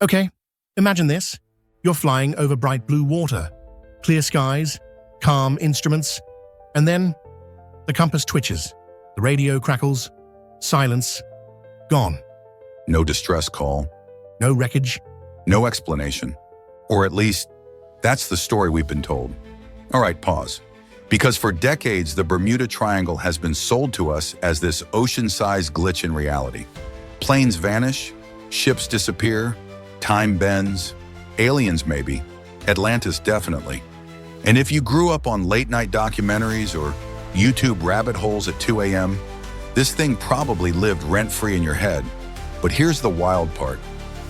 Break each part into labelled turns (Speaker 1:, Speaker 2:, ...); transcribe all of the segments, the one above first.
Speaker 1: Okay, imagine this. You're flying over bright blue water, clear skies, calm instruments, and then the compass twitches, the radio crackles, silence, gone.
Speaker 2: No distress call,
Speaker 1: No wreckage.
Speaker 2: no explanation. Or at least, that's the story we've been told. All right, pause. Because for decades, the Bermuda Triangle has been sold to us as this ocean-sized glitch in reality. Planes vanish, ships disappear, time bends, aliens maybe, Atlantis definitely. And if you grew up on late-night documentaries or YouTube rabbit holes at 2 a.m., this thing probably lived rent-free in your head. But here's the wild part.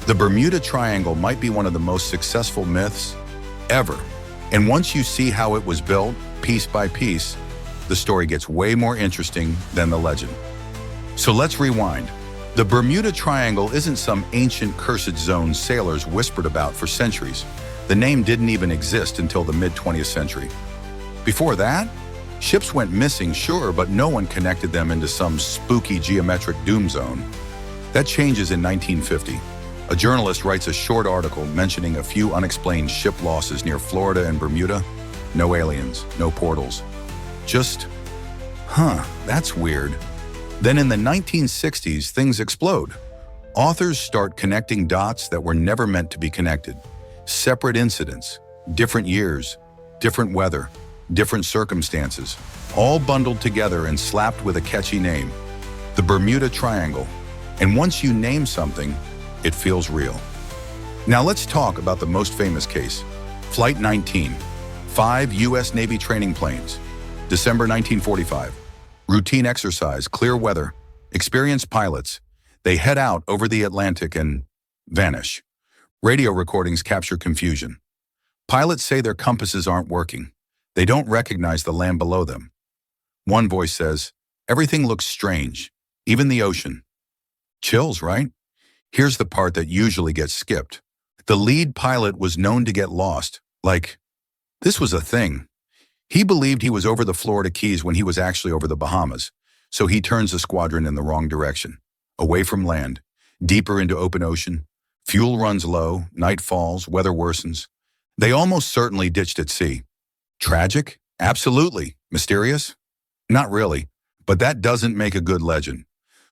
Speaker 2: The Bermuda Triangle might be one of the most successful myths ever. And once you see how it was built, piece by piece, the story gets way more interesting than the legend. So let's rewind. The Bermuda Triangle isn't some ancient cursed zone sailors whispered about for centuries. The name didn't even exist until the mid-20th century. Before that, ships went missing, sure, but no one connected them into some spooky geometric doom zone. That changes in 1950. A journalist writes a short article mentioning a few unexplained ship losses near Florida and Bermuda. No aliens, no portals. Just, that's weird. Then in the 1960s, things explode. Authors start connecting dots that were never meant to be connected. Separate incidents, different years, different weather, different circumstances, all bundled together and slapped with a catchy name, the Bermuda Triangle. And once you name something, it feels real. Now let's talk about the most famous case, Flight 19, 5 U.S. Navy training planes, December 1945. Routine exercise, clear weather, experienced pilots. They head out over the Atlantic and vanish. Radio recordings capture confusion. Pilots say their compasses aren't working. They don't recognize the land below them. One voice says, "Everything looks strange, even the ocean." Chills, right? Here's the part that usually gets skipped. The lead pilot was known to get lost. Like, this was a thing. He believed he was over the Florida Keys when he was actually over the Bahamas, so he turns the squadron in the wrong direction, away from land, deeper into open ocean. Fuel runs low, night falls, weather worsens. They almost certainly ditched at sea. Tragic? Absolutely. Mysterious? Not really, but that doesn't make a good legend.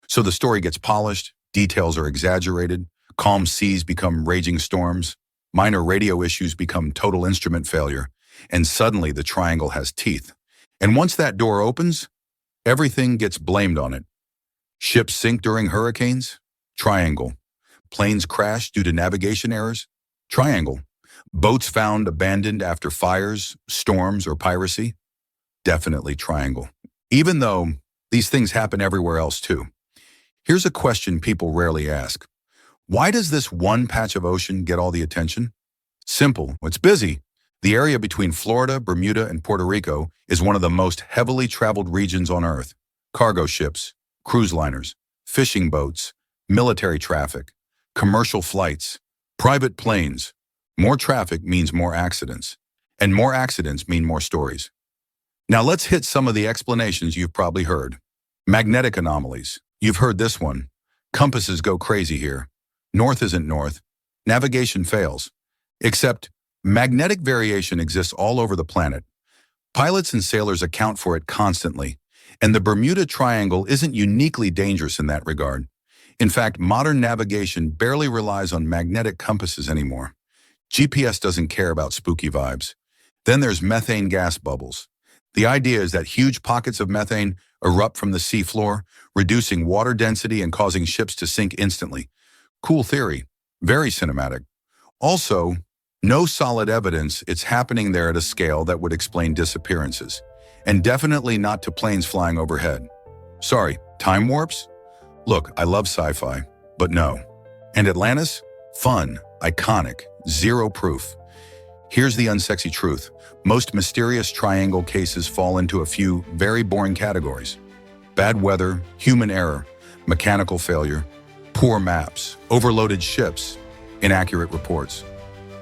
Speaker 2: So the story gets polished, details are exaggerated, calm seas become raging storms, minor radio issues become total instrument failure, and suddenly the triangle has teeth. And once that door opens, everything gets blamed on it. Ships sink during hurricanes? Triangle. Planes crash due to navigation errors? Triangle. Boats found abandoned after fires, storms, or piracy? Definitely triangle. Even though these things happen everywhere else too. Here's a question people rarely ask. Why does this one patch of ocean get all the attention? Simple. It's busy. The area between Florida, Bermuda, and Puerto Rico is one of the most heavily traveled regions on Earth. Cargo ships, cruise liners, fishing boats, military traffic, commercial flights, private planes. More traffic means more accidents, and more accidents mean more stories. Now let's hit some of the explanations you've probably heard. Magnetic anomalies. You've heard this one. Compasses go crazy here. North isn't north. Navigation fails. Except magnetic variation exists all over the planet. Pilots and sailors account for it constantly, and the Bermuda Triangle isn't uniquely dangerous in that regard. In fact, modern navigation barely relies on magnetic compasses anymore. GPS doesn't care about spooky vibes. Then there's methane gas bubbles. The idea is that huge pockets of methane erupt from the seafloor, reducing water density and causing ships to sink instantly. Cool theory, very cinematic. Also, no solid evidence it's happening there at a scale that would explain disappearances, and definitely not to planes flying overhead. Sorry, time warps? Look, I love sci-fi, but no. And Atlantis? Fun, iconic, zero proof. Here's the unsexy truth. Most mysterious triangle cases fall into a few very boring categories. Bad weather, human error, mechanical failure, poor maps, overloaded ships, inaccurate reports.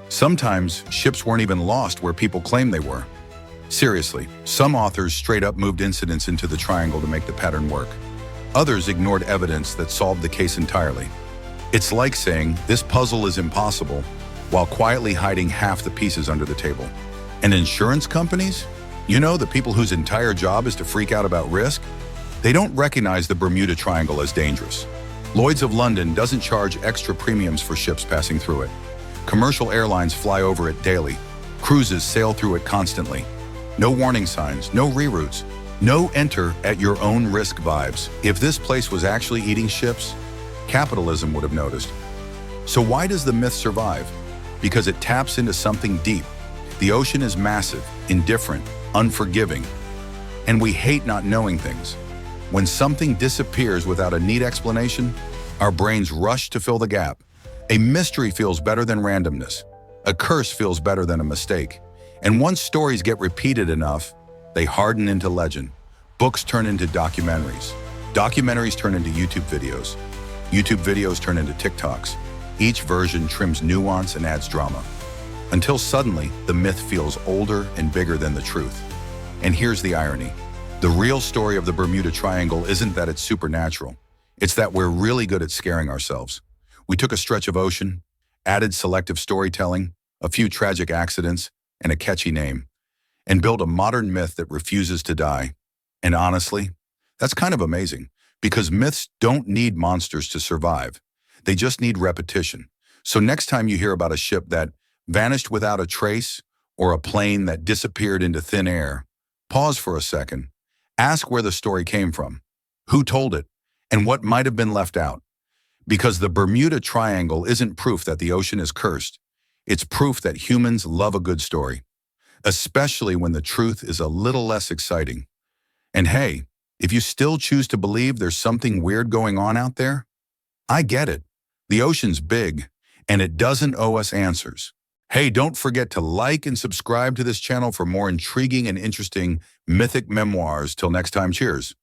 Speaker 2: Sometimes ships weren't even lost where people claim they were. Seriously, some authors straight up moved incidents into the triangle to make the pattern work. Others ignored evidence that solved the case entirely. It's like saying, this puzzle is impossible, while quietly hiding half the pieces under the table. And insurance companies? You know, the people whose entire job is to freak out about risk? They don't recognize the Bermuda Triangle as dangerous. Lloyd's of London doesn't charge extra premiums for ships passing through it. Commercial airlines fly over it daily. Cruises sail through it constantly. No warning signs, no reroutes, no enter at your own risk vibes. If this place was actually eating ships, capitalism would have noticed. So why does the myth survive? Because it taps into something deep. The ocean is massive, indifferent, unforgiving, and we hate not knowing things. When something disappears without a neat explanation, our brains rush to fill the gap. A mystery feels better than randomness. A curse feels better than a mistake. And once stories get repeated enough, they harden into legend. Books turn into documentaries. Documentaries turn into YouTube videos. YouTube videos turn into TikToks. Each version trims nuance and adds drama. Until suddenly, the myth feels older and bigger than the truth. And here's the irony. The real story of the Bermuda Triangle isn't that it's supernatural. It's that we're really good at scaring ourselves. We took a stretch of ocean, added selective storytelling, a few tragic accidents, and a catchy name, and built a modern myth that refuses to die. And honestly, that's kind of amazing, because myths don't need monsters to survive. They just need repetition. So next time you hear about a ship that vanished without a trace, or a plane that disappeared into thin air, pause for a second. Ask where the story came from, who told it, and what might have been left out. Because the Bermuda Triangle isn't proof that the ocean is cursed. It's proof that humans love a good story, especially when the truth is a little less exciting. And hey, if you still choose to believe there's something weird going on out there, I get it. The ocean's big, and it doesn't owe us answers. Hey, don't forget to like and subscribe to this channel for more intriguing and interesting mythic memoirs. Till next time, cheers.